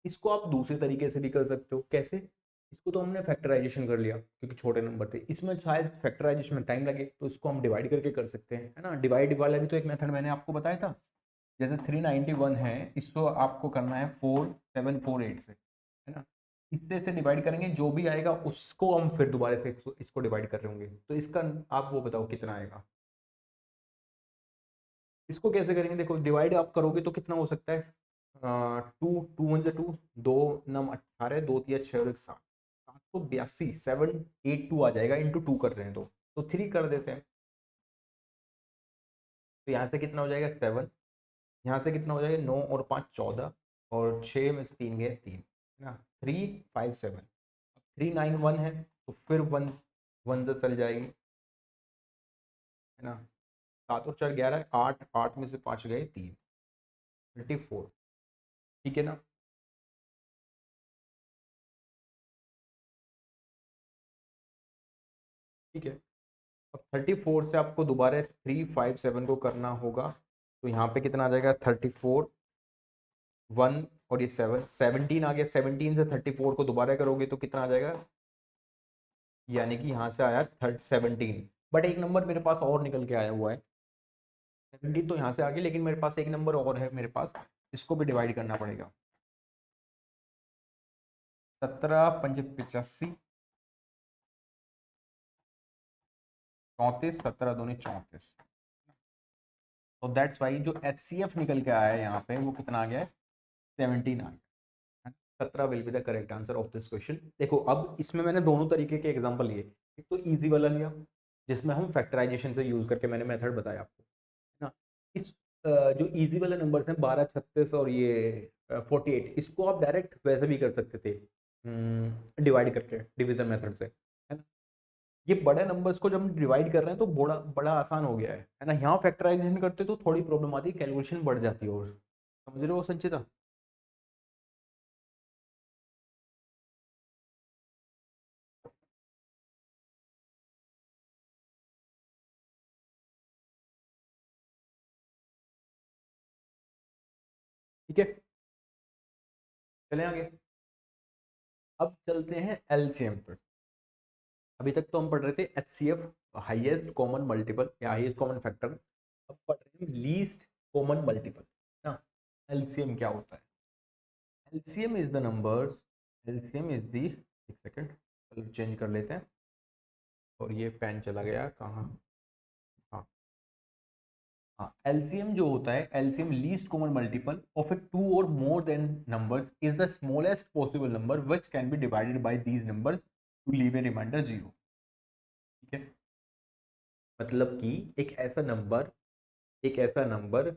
इसको आप दूसरे तरीके से भी कर सकते हो, कैसे, इसको तो हमने फैक्टराइजेशन कर लिया क्योंकि छोटे नंबर थे, इसमें शायद फैक्टराइजेशन में टाइम लगे, तो इसको हम डिवाइड करके कर सकते हैं, है ना। डिवाइड वाला भी तो एक मेथड मैंने आपको बताया था, जैसे 391 है, इसको आपको करना है 4748 से, है ना। इससे से डिवाइड करेंगे, जो भी आएगा उसको हम फिर दोबारा से इसको डिवाइड कर रहे होंगे, तो इसका आप वो बताओ कितना आएगा। इसको कैसे करेंगे, देखो डिवाइड आप करोगे तो कितना हो सकता है, 2 2 1 2, 2 9 18, 2 3 6 और 1 7, 782, 782 आ जाएगा, इंटू 2 कर रहे हैं तो 3 कर देते हैं, तो यहाँ से कितना हो जाएगा 7, यहाँ से कितना हो जाएगा 9 और 5 14, और 6 में से 3 गए 3, है ना, 357, 391 है तो फिर 1 1 से चल जाएगी, है ना, 7 और 4 11, 8 8 में से 5 गए 3, 34, ठीक है ना। ठीक है, अब 34 से आपको दोबारा 357 को करना होगा, तो यहाँ पे कितना आ जाएगा 34 1 और ये 7 17 आ गया, 17 से 34 को दोबारा करोगे तो कितना आ जाएगा, यानी कि यहाँ से आया 17, बट एक नंबर मेरे पास और निकल के आया हुआ है, 17 तो यहाँ से आ गया, लेकिन मेरे पास एक नंबर और है मेरे पास, इसको भी डिवाइड करना पड़ेगा, 17 पंजे 85, 34, 17 दूनी 34, तो दैट्स वाई जो HCF निकल के आया है यहाँ पे वो कितना आ गया है 17 आ गया, 17 will be the correct answer of this question. देखो अब इसमें मैंने दोनों तरीके के एग्जांपल लिए, एक तो इजी वाला लिया जिसमें हम फैक्टराइजेशन से यूज करके मैंने मेथड बताया आपको, है ना। इस जो इजी वाले नंबर्स हैं 12 36 और ये 48, इसको आप डायरेक्ट वैसे भी कर सकते थे, डिवाइड करके डिवीजन मेथड से, है ना। ये बड़े नंबर्स को जब हम डिवाइड कर रहे हैं तो बड़ा बड़ा आसान हो गया है ना। यहाँ फैक्टराइजेशन करते तो थोड़ी प्रॉब्लम आती है, कैलकुलेशन बढ़ जाती है, और समझ रहे हो संचिता। ठीक है, चले आगे, अब चलते हैं एलसीएम पे। अभी तक तो हम पढ़ रहे थे एचसीएफ, हाईएस्ट कॉमन मल्टीपल या हाईएस्ट कॉमन फैक्टर, अब पढ़ रहे हैं लीस्ट कॉमन मल्टीपल ना। एलसीएम क्या होता है, LCM is the numbers, LCM is the, एक सेकंड कलर चेंज कर लेते हैं, और ये पेन चला गया कहाँ, हाँ हाँ, एलसीएम जो होता है, LCM least common multiple of a two और more than numbers is the smallest possible number which can be divided by these numbers to leave a remainder 0, ठीक है। मतलब कि एक ऐसा नंबर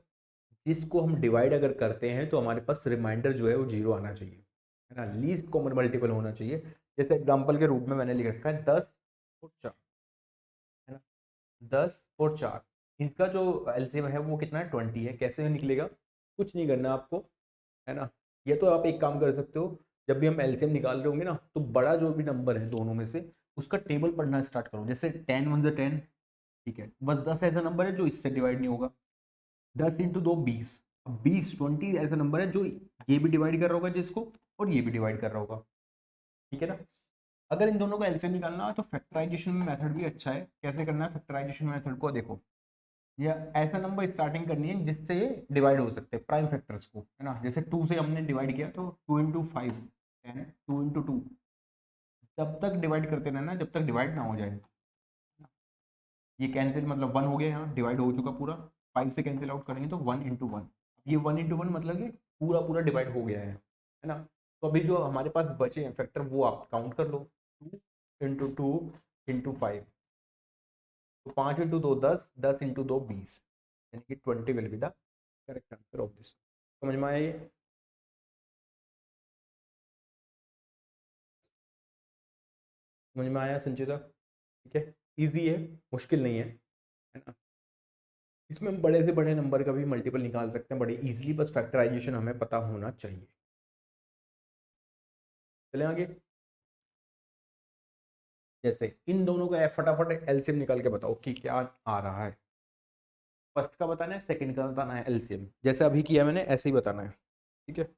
जिसको हम डिवाइड अगर करते हैं तो हमारे पास रिमाइंडर जो है वो 0 आना चाहिए, है ना, लीस्ट कॉमन मल्टीपल होना चाहिए। जैसे एग्जांपल के रूप में मैंने लिख रखा है 10 और 4, है ना, 10 और 4, इसका जो एलसीएम है वो कितना है 20 है, कैसे निकलेगा, कुछ नहीं करना आपको, है ना। ये तो आप एक काम कर सकते हो, जब भी हम एलसीएम निकाल रहे होंगे ना, तो बड़ा जो भी नंबर है दोनों में से उसका टेबल पढ़ना स्टार्ट करो, जैसे 10 1 ज़ा 10, ठीक है, बस 10 ऐसा नंबर है जो इससे डिवाइड नहीं होगा, 10 × 2 20, अब 20 ऐसा नंबर है जो ये भी डिवाइड कर रहा होगा जिसको, और ये भी डिवाइड कर रहा होगा, ठीक है ना। अगर इन दोनों का एलसीएम निकालना है तो फैक्टराइजेशन मेथड भी अच्छा है, कैसे करना है फैक्टराइजेशन मेथड को, देखो या ऐसा नंबर स्टार्टिंग करनी है जिससे ये डिवाइड हो सकते हैं प्राइम फैक्टर्स को, है ना, जैसे 2 से हमने डिवाइड किया तो 2 × 5 10, 2 × 2, तब तक डिवाइड करते रहना जब तक डिवाइड ना हो जाए, ये कैंसिल मतलब 1 हो गया, यहाँ डिवाइड हो चुका पूरा, 5 से कैंसिल आउट करेंगे तो 1 × 1, ये 1 × 1 मतलब कि पूरा पूरा डिवाइड हो गया है ना। तो अभी जो हमारे पास बचे हैं फैक्टर वो आप काउंट कर लो, 2 × 2 × 5, तो 5 × 2 10, 10 × 2 20, यानी कि 20 will be the correct answer of this. समझ में आया ये? समझ में आया संचिता? ठीक है, इजी है, मुश्किल नहीं है ना। इसमें हम बड़े से बड़े नंबर का भी मल्टीपल निकाल सकते हैं बड़े इजीली, बस फैक्टराइजेशन हमें पता होना चाहिए। चलें आगे। जैसे इन दोनों का फटाफट एलसीएम निकाल के बताओ कि क्या आ रहा है। फर्स्ट का बताना है, सेकंड का बताना है एलसीएम, जैसे अभी किया मैंने ऐसे ही बताना है, ठीक है।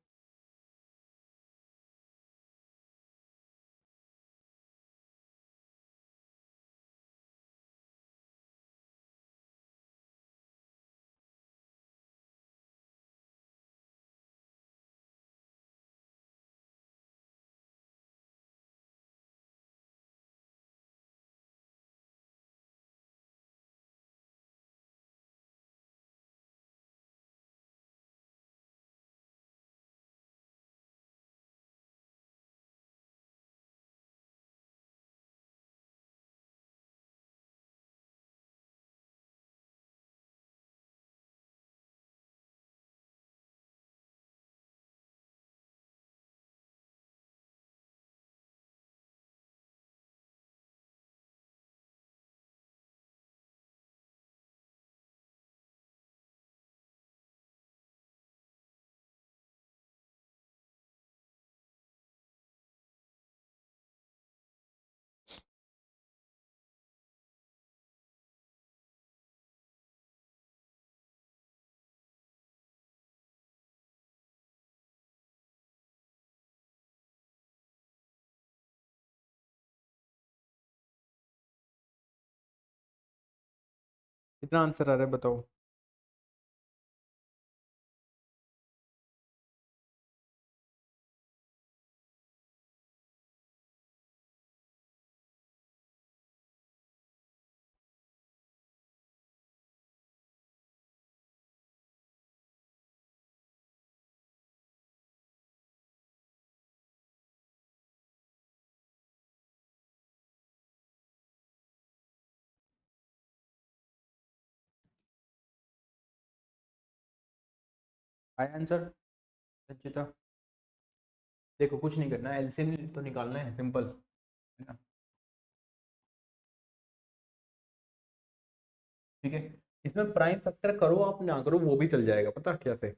कितना आंसर आ रहा है बताओ। आया आंसर संचिता? देखो कुछ नहीं करना, एलसीएम तो निकालना है, सिंपल है ना। ठीक है, इसमें प्राइम फैक्टर करो आप ना करो वो भी चल जाएगा, पता क्या से।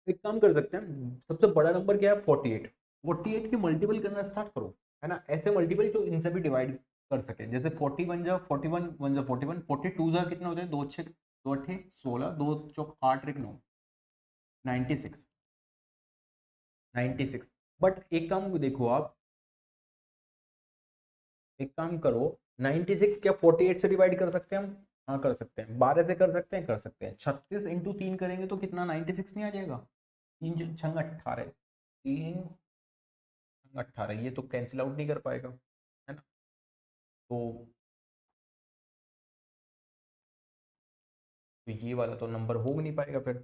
एक काम कर सकते हैं, सबसे बड़ा नंबर क्या है 48, 48 के मल्टीपल करना स्टार्ट करो, है ना। ऐसे मल्टीपल जो इनसे भी डिवाइड कर सके, जैसे 40 जा 41, 1 जा 41, 42 जा कितना होता है, 2 6 2 8 16, 2 चौक 8 1 9, 96, 96। बट एक काम देखो आप, एक काम करो, 96 क्या 48 से डिवाइड कर सकते हैं हम? हाँ कर सकते हैं, 12 से कर सकते हैं, कर सकते हैं। 36 इंटू 3 करेंगे तो कितना 96 नहीं आ जाएगा? 3 छंग 18, 3 18, ये तो कैंसिल आउट नहीं कर पाएगा, है ना। तो ये वाला तो नंबर हो नहीं पाएगा फिर।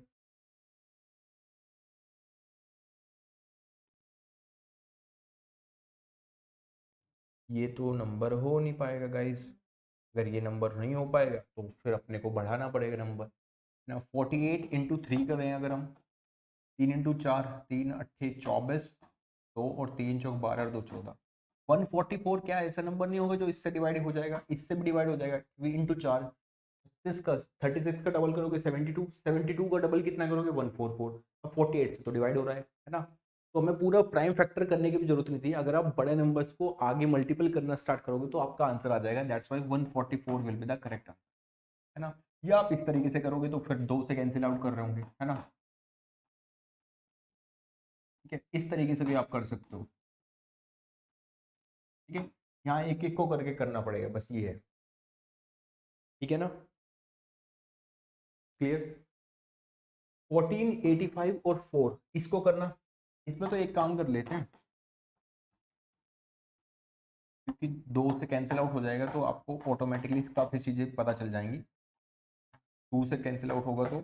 ये तो नंबर हो नहीं पाएगा गाइस। अगर ये नंबर नहीं हो पाएगा तो फिर अपने को बढ़ाना पड़ेगा नंबर ना। 48 इंटू 3 करें अगर हम, 3 इंटू 4, 3 8 24, 2 और 3 चौक 12 और 2 14, 144 क्या ऐसा नंबर नहीं होगा जो इससे डिवाइड हो जाएगा? इससे भी डिवाइड हो जाएगा, इंटू 4। इसका 36 का डबल करोगे 72, 72 का डबल कितना करोगे 144, और 48 से तो डिवाइड हो रहा है ना। तो हमें पूरा प्राइम फैक्टर करने की भी जरूरत नहीं थी, अगर आप बड़े नंबर्स को आगे मल्टीपल करना स्टार्ट करोगे तो आपका आंसर आ जाएगा। That's why 144 will be the correct answer, है ना। या आप इस तरीके से करोगे तो फिर 2 से कैंसिल आउट कर रहे होंगे, है ना। ठीक है, इस तरीके से भी आप कर सकते हो। ठीक है, यहाँ एक एक को करके करना पड़ेगा, बस ये है। ठीक है ना, क्लियर। 14 85 और 4 इसको करना, इसमें तो एक काम कर लेते हैं, क्योंकि 2 से कैंसिल आउट हो जाएगा तो आपको ऑटोमेटिकली काफ़ी चीज़ें पता चल जाएंगी। 2 से कैंसिल आउट होगा तो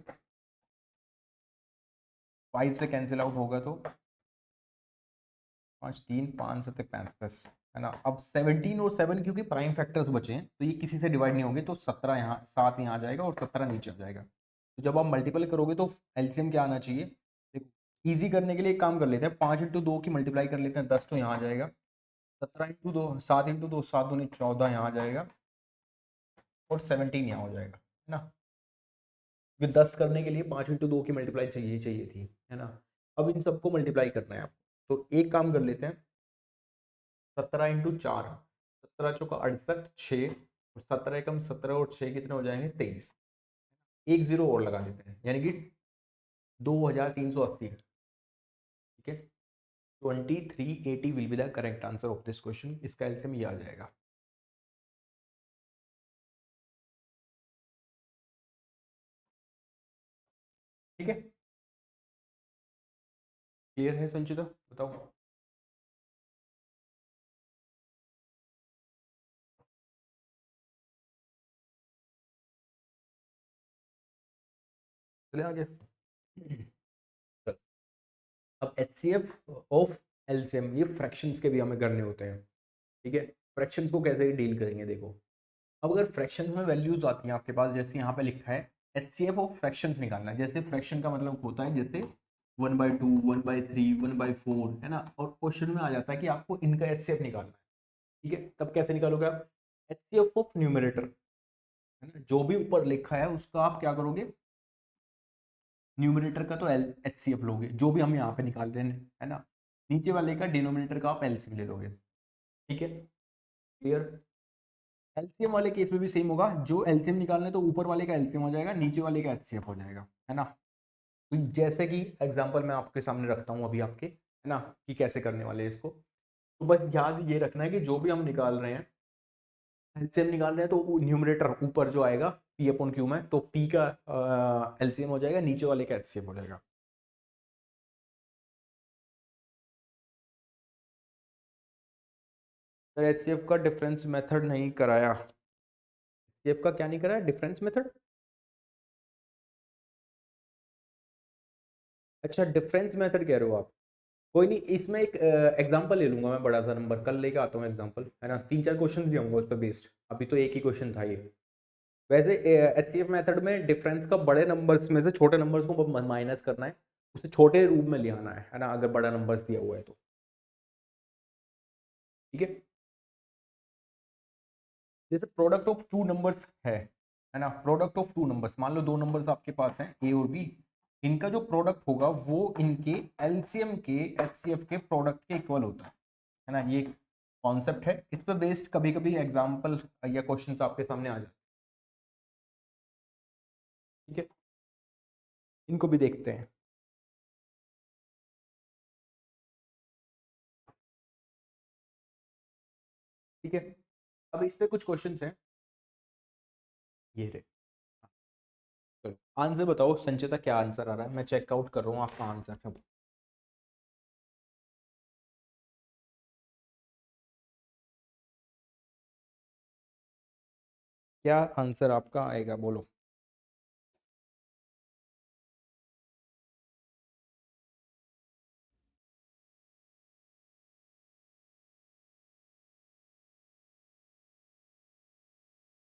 5 से कैंसिल आउट होगा तो 5 3 5 7 35, है ना। अब 17 और 7 क्योंकि प्राइम फैक्टर्स बचे हैं तो ये किसी से डिवाइड नहीं होंगे, तो 17 यहाँ, 7 यहाँ आ जाएगा और 17 नीचे आ जाएगा। तो जब आप मल्टीपल करोगे तो एलसीएम क्या आना चाहिए, देखो ईजी करने के लिए एक काम कर लेते हैं, 5 इंटू 2 की मल्टीप्लाई कर लेते हैं, 10 तो यहाँ आ जाएगा, 17 इंटू 2, 7 इंटू 2, 7 दूनी 14 यहाँ आ जाएगा और 17 यहाँ हो जाएगा, है ना। क्योंकि 10 करने के लिए 5 इंटू 2 की मल्टीप्लाई चाहिए चाहिए थी, है ना। अब इन सबको मल्टीप्लाई करना है आपको, तो एक काम कर लेते हैं, 17 इंटू 4, 17 चौका 68, 6, और 17 एकम 17 और 6 कितने हो जाएंगे, 23। एक जीरो और लगा देते हैं, यानी कि 2380, ठीक है। 2380 will be the correct answer of this question, इसका एलसीएम ये आ जाएगा। ठीक है, क्लियर है संचिता, बताओ। चले आगे। चल, अब एचसीएफ ऑफ एलसीएम, ये फ्रैक्शंस के भी हमें करने होते हैं, ठीक है। फ्रैक्शंस को कैसे डील करेंगे, देखो अब अगर फ्रैक्शंस में वैल्यूज आती हैं आपके पास, जैसे यहाँ पे लिखा है एचसीएफ ऑफ फ्रैक्शंस निकालना है, जैसे फ्रैक्शन का मतलब होता है जैसे 1/2, 1/3, 1/4, है ना, और क्वेश्चन में आ जाता है कि आपको इनका एचसीएफ निकालना है, ठीक है। तब कैसे निकालोगे आप, एचसीएफ ऑफ न्यूमरेटर, है ना, जो भी ऊपर लिखा है उसका आप क्या करोगे, न्यूमरेटर का तो एचसीएफ लोगे, जो भी हम यहाँ पे निकाल रहे हैं, है ना, नीचे वाले का डिनोमिनेटर का आप एलसीएम ले लोगे, ठीक है, क्लियर। एलसीएम वाले केस में भी सेम होगा, जो एलसीएम निकालना है तो ऊपर वाले का एलसीएम हो जाएगा, नीचे वाले का एचसीएफ हो जाएगा, है ना। तो जैसे कि एग्जांपल मैं आपके सामने रखता हूँ अभी आपके, है ना, कि कैसे करने वाले हैं इसको। तो बस याद ये रखना है कि जो भी हम निकाल रहे हैं, एलसीएम निकाल रहे हैं, तो न्यूमरेटर ऊपर जो आएगा पी अपॉन क्यू में, तो पी का एलसीएम हो जाएगा, नीचे वाले का एचसीएफ हो जाएगा। सर एचसीएफ का डिफरेंस मेथड नहीं कराया, एचसीएफ का क्या नहीं कराया, डिफरेंस मेथड। अच्छा डिफरेंस मेथड कह रहे हो आप, कोई नहीं, इसमें एक एग्जांपल ले लूंगा मैं, बड़ा सा नंबर कल लेके आता हूँ एग्जांपल, है ना, 3-4 क्वेश्चन भी होंगे उस पर बेस्ड, अभी तो एक ही क्वेश्चन था ये। वैसे एचसीएफ मेथड में डिफरेंस का बड़े नंबर्स में से छोटे नंबर्स को माइनस करना है, उसे छोटे रूप में ले आना है ना, अगर बड़ा नंबर्स दिया हुआ है तो, ठीक है। जैसे प्रोडक्ट ऑफ टू नंबर्स है ना, प्रोडक्ट ऑफ टू नंबर्स, मान लो दो नंबर्स आपके पास हैं ए और बी, इनका जो प्रोडक्ट होगा वो इनके एलसीएम के एचसीएफ के प्रोडक्ट के इक्वल होता है ना, ये कॉन्सेप्ट है, इस पर बेस्ड कभी कभी एग्जाम्पल या क्वेश्चंस आपके सामने आ जाते हैं, ठीक है, इनको भी देखते हैं। ठीक है, अब इस पे कुछ क्वेश्चंस हैं, ये रहे, चलो आंसर बताओ संचिता, क्या आंसर आ रहा है, मैं चेकआउट कर रहा हूँ आपका आंसर सब। क्या आंसर आपका आएगा, बोलो।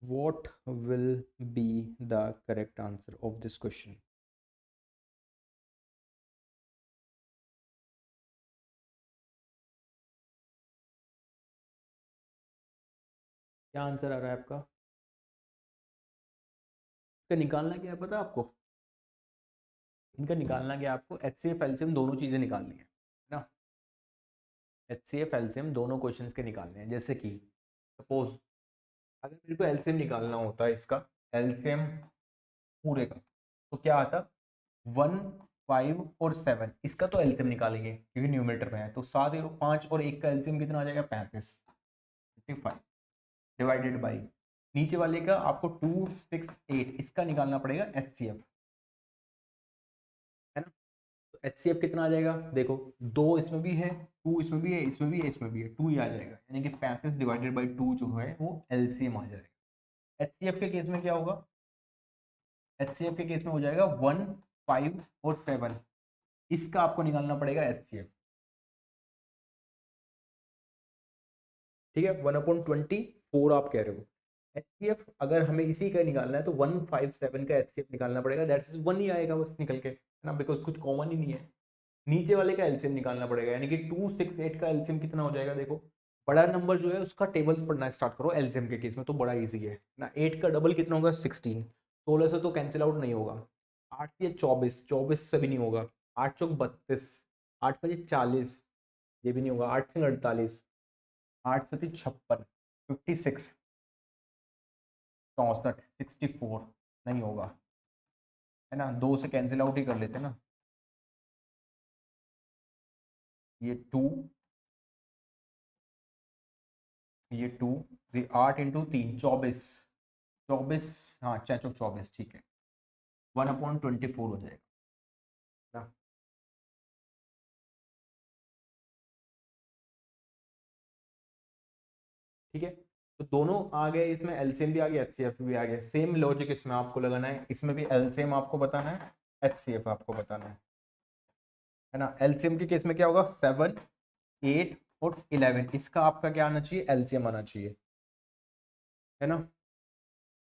What will be the correct answer of this question? क्या आंसर आ रहा है आपका, इसका निकालना क्या है पता है आपको, इनका निकालना क्या है आपको, एच सी एफ एलसीएम दोनों चीजें निकालनी है ना, एच सी एफ एलसीएम दोनों क्वेश्चंस के निकालने हैं। जैसे कि सपोज अगर मेरे को एलसीएम निकालना होता है इसका, एलसीएम पूरे का, तो क्या आता, 1, 5 और 7, इसका तो एलसीएम निकालेंगे क्योंकि न्यूमरेटर में है, तो 5 और 1 का एलसीएम कितना आ जाएगा, 35, 55 डिवाइडेड बाई, नीचे वाले का आपको 2, 6, 8, इसका निकालना पड़ेगा एचसीएफ, है ना। तो एचसीएफ कितना आ जाएगा, देखो दो इसमें भी है, 2 इसमें भी है, इसमें भी है, इसमें भी है, 2 ही आ जाएगा, यानी कि 35 डिवाइडेड बाई 2 जो है वो एलसीएम आ जाएगा। एचसीएफ के केस में क्या होगा, एचसीएफ के केस में हो जाएगा 1, 5 और 7, इसका आपको निकालना पड़ेगा एचसीएफ, ठीक है, 1/24 आप कह रहे हो। HCF अगर हमें इसी का निकालना है तो 157 का HCF निकालना पड़ेगा, दैट इज 1 ही आएगा बस निकल के, है ना, बिकॉज कुछ कॉमन ही नहीं है। नीचे वाले का एलसीएम निकालना पड़ेगा, यानी कि 268 का एलसीएम कितना हो जाएगा, देखो बड़ा नंबर जो है उसका टेबल्स पढ़ना स्टार्ट करो, एलसीएम के केस में तो बड़ा इजी है ना। 8 का डबल कितना होगा, 16, 16 से तो कैंसिल आउट नहीं होगा। 8 से 24, 24 से भी नहीं होगा। 8 चौक 32, 8 5 40, ये भी नहीं होगा। 8 से 48, 8 से 56, 56, 64, 64 नहीं होगा, है ना। 2 से कैंसिल आउट ही कर लेते हैं ना, ये 2, ये 2, ये 8 इंटू 3 24, 24, हाँ 4 चौक 24, ठीक है, 1/24 हो जाएगा ना। ठीक है, तो दोनों आ गए, इसमें एलसीएम भी आ गया, एचसीएफ भी आ गया। सेम लॉजिक इसमें आपको लगाना है, इसमें भी एलसीएम आपको बताना है, एचसीएफ आपको बताना है ना। एलसीएम के केस में क्या होगा, 7, 8 और 11, इसका आपका क्या आना चाहिए, एलसीएम आना चाहिए, है ना।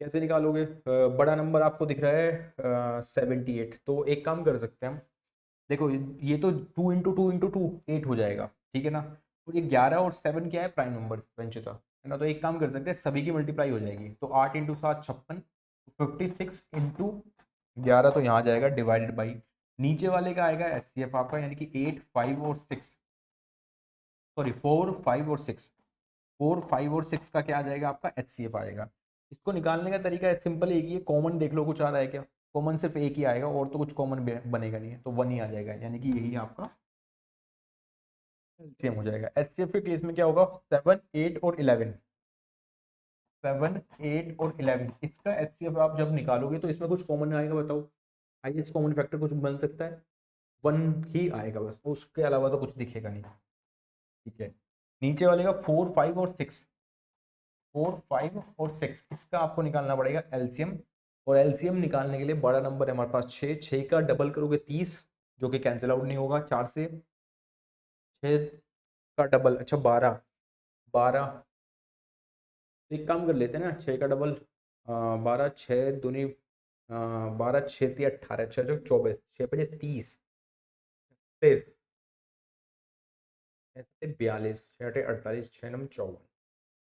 कैसे निकालोगे, बड़ा नंबर आपको दिख रहा है 78, तो एक काम कर सकते हैं हम, देखो ये तो 2 इंटू 2 इंटू 2 8 हो जाएगा, ठीक है ना। और ये 11 और 7 क्या है, प्राइम नंबर संचिता, है ना। तो एक काम कर सकते हैं, सभी की मल्टीप्लाई हो जाएगी, तो 8 इंटू 7 56, 56 इंटू 11 तो यहाँ जाएगा डिवाइडेड बाई, नीचे वाले का आएगा एचसीएफ आपका, यानी कि 8, 5 और 6, सॉरी 4, 5 और 6, 4, 5 और 6 का क्या आ जाएगा, आपका एचसीएफ आएगा। इसको निकालने का तरीका है सिंपल, एक ही है, कॉमन देख लो कुछ आ रहा है क्या, कॉमन सिर्फ एक ही आएगा, और तो कुछ कॉमन बनेगा नहीं है, तो 1 ही आ जाएगा, यानी कि यही आपका एलसीएम हो जाएगा। एचसीएफ के केस में क्या होगा, 7, 8 और 11, 7, 8 और 11, इसका एचसीएफ आप जब निकालोगे तो इसमें कुछ कॉमन आएगा, बताओ हाईएस्ट कॉमन फैक्टर कुछ बन सकता है, 1 ही आएगा बस, उसके अलावा तो कुछ दिखेगा नहीं, ठीक है। नीचे वाले का 4, 5 और 6, 4, 5 और 6, इसका आपको निकालना पड़ेगा एलसीएम, और एलसीएम निकालने के लिए बड़ा नंबर है हमारे पास 6, 6 का डबल करोगे 30, जो कि कैंसिल आउट नहीं होगा, 4 से 6 का डबल, अच्छा 12, 12, एक काम कर लेते हैं ना, 6 का डबल 12, 6 दूनी 12, 6 ती 18, 6 जो 24, 6 5 30, 30, 42, 6 8 48, 6 9 54,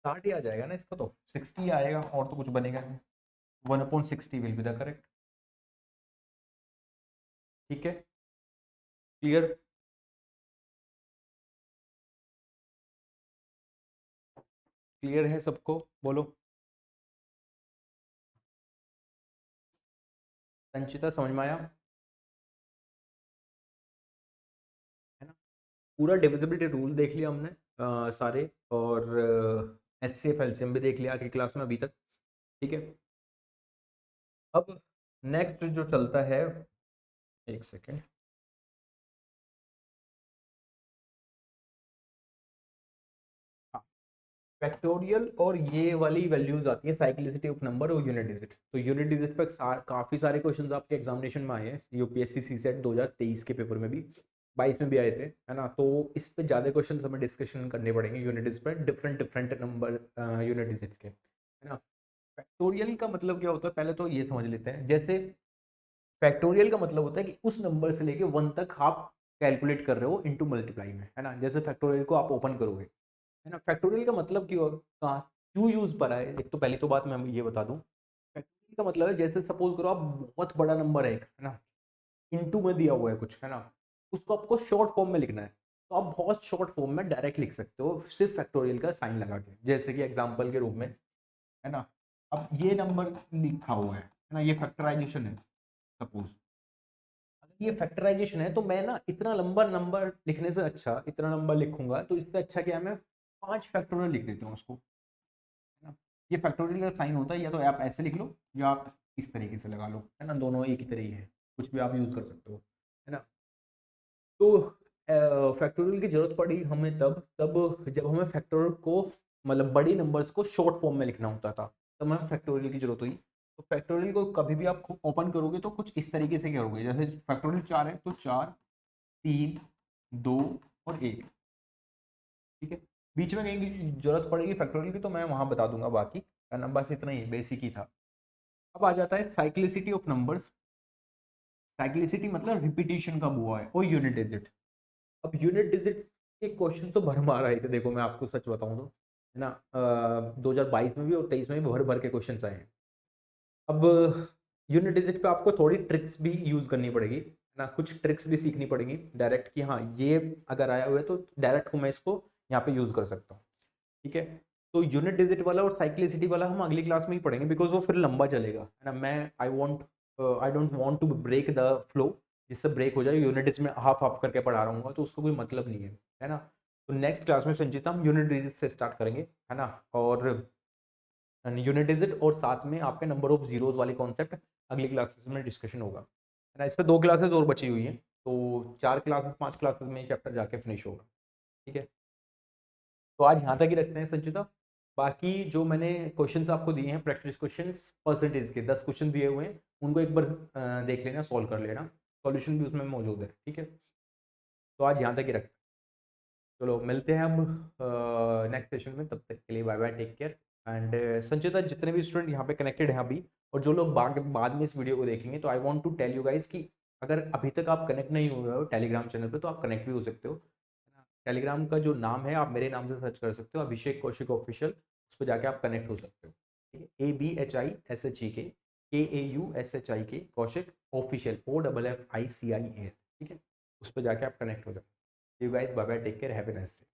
60 ही आ जाएगा ना इसका, तो 60 आएगा, और तो कुछ बनेगा नहीं, 1/60 विल बी द करेक्ट, ठीक है, क्लियर, क्लियर है सबको, बोलो। संचिता समझ में आया, है ना। पूरा डिविजिबिलिटी रूल देख लिया हमने, सारे, और एचसीएफ एलसीएम भी देख लिया आज की क्लास में अभी तक, ठीक है। अब नेक्स्ट जो चलता है, एक सेकेंड, फैक्टोरियल, और ये वाली वैल्यूज आती है साइक्लिसिटी ऑफ नंबर और यूनिट डिजिट, तो यूनिट डिजिट पर काफी सारे क्वेश्चंस आपके एग्जामिनेशन में आए हैं, यूपीएससी सीसेट 2023 के पेपर में भी, 22 में भी आए थे, है ना। तो इस पे ज्यादा क्वेश्चंस हमें डिस्कशन करने पड़ेंगे यूनिट डिजिट पर, different different number unit digit के, है ना। फैक्टोरियल का मतलब क्या होता है, पहले तो ये समझ लेते हैं। जैसे फैक्टोरियल का मतलब होता है कि उस नंबर से लेके 1 तक आप कैलकुलेट कर रहे हो इनटू मल्टीप्लाई में, है ना। जैसे फैक्टोरियल को आप ओपन करोगे, है ना, फैक्टोरियल का मतलब क्यों, कहाँ क्यों यूज पर है, एक तो पहली तो बात मैं ये बता दूं, फैक्टोरियल का मतलब है, जैसे सपोज करो आप बहुत बड़ा नंबर है एक, है ना, इनटू में दिया हुआ है कुछ, है ना, उसको आपको शॉर्ट फॉर्म में लिखना है, तो आप बहुत शॉर्ट फॉर्म में डायरेक्ट लिख सकते हो सिर्फ फैक्टोरियल का साइन लगा के, जैसे कि एग्जांपल के रूप में, है ना। अब ये नंबर लिखा हुआ है ना, ये फैक्टराइजेशन है, सपोज अगर ये फैक्टराइजेशन है, तो मैं ना इतना लंबा नंबर लिखने से अच्छा, इतना नंबर लिखूंगा तो इससे अच्छा क्या है, मैं 5 फैक्टोरियल लिख देता हूँ उसको, है ना। ये फैक्टोरियल का साइन होता है, या तो आप ऐसे लिख लो या आप इस तरीके से लगा लो, है ना, दोनों एक ही तरह ही है, कुछ भी आप यूज कर सकते हो, है ना। तो फैक्टोरियल की जरूरत पड़ी हमें तब तब जब हमें फैक्टोरियल को, मतलब बड़ी नंबर्स को शॉर्ट फॉर्म में लिखना होता था, तब हमें फैक्टोरियल की जरूरत हुई। तो फैक्टोरियल को कभी भी आप ओपन करोगे तो कुछ इस तरीके से करोगे, जैसे फैक्टोरियल 4 है तो 4, 3, 2 और 1, ठीक है। बीच में कहीं की जरूरत पड़ेगी फैक्टोरियल की तो मैं वहाँ बता दूंगा, बाकी है ना, बस इतना ही बेसिक ही था। अब आ जाता है साइक्लिसिटी ऑफ नंबर्स। साइक्लिसिटी मतलब रिपीटिशन कब हुआ है, और यूनिट डिजिट। अब यूनिट डिजिट के क्वेश्चन तो भरमार आए थे, देखो मैं आपको सच बताऊं तो, है ना, 2022 में भी और 23 में भी भर भर के क्वेश्चन आए हैं। अब यूनिट डिजिट पे आपको थोड़ी ट्रिक्स भी यूज़ करनी पड़ेगी, है ना, कुछ ट्रिक्स भी सीखनी पड़ेगी डायरेक्ट, कि हाँ ये अगर आया हुआ है तो डायरेक्ट को मैं इसको यहाँ पे यूज़ कर सकता हूँ। ठीक है, तो यूनिट डिजिट वाला और साइक्लिसिटी वाला हम अगली क्लास में ही पढ़ेंगे, बिकॉज वो फिर लंबा चलेगा, है ना। मैं I don't want to break the flow, जिससे ब्रेक हो जाए। यूनिट डिजिट में हाफ हाफ करके पढ़ा रहा हूँ तो उसको कोई मतलब नहीं है ना। तो नेक्स्ट क्लास में संजीता हम यूनिट डिजिट से स्टार्ट करेंगे, है ना, और यूनिट डिजिट और साथ में आपके नंबर ऑफ जीरोज वाले कॉन्सेप्ट अगली क्लासेस में डिस्कशन होगा, है ना। इस पर 2 क्लासेस और बची हुई हैं, तो 4 क्लासेस 5 क्लासेस में चैप्टर जाके फिनिश होगा। ठीक है, तो आज यहाँ तक ही रखते हैं संचिता। बाकी जो मैंने क्वेश्चंस आपको दिए हैं, प्रैक्टिस क्वेश्चंस परसेंटेज के 10 क्वेश्चन दिए हुए हैं, उनको एक बार देख लेना, सॉल्व कर लेना, सॉल्यूशन भी उसमें मौजूद है। ठीक है, तो आज यहाँ तक ही रखते हैं। चलो मिलते हैं अब नेक्स्ट सेशन में, तब तक के लिए bye bye, take care. And Sanchita, जितने भी स्टूडेंट यहाँ पे कनेक्टेड हैं अभी, और जो लोग बाद में इस वीडियो को देखेंगे, तो I want to tell you guys कि अगर अभी तक आप कनेक्ट नहीं हुए हो टेलीग्राम चैनल पे, तो आप कनेक्ट भी हो सकते हो। टेलीग्राम का जो नाम है, आप मेरे नाम से सर्च कर सकते हो, अभिषेक कौशिक ऑफिशियल, उस पर जाके आप कनेक्ट हो सकते हो। ठीक है, ABHISHEK KAUSHIK Kaushik official, OFFICIAL। ठीक है, उस पर जाके आप कनेक्ट हो जाओ। You guys bye bye, take care, have a nice day.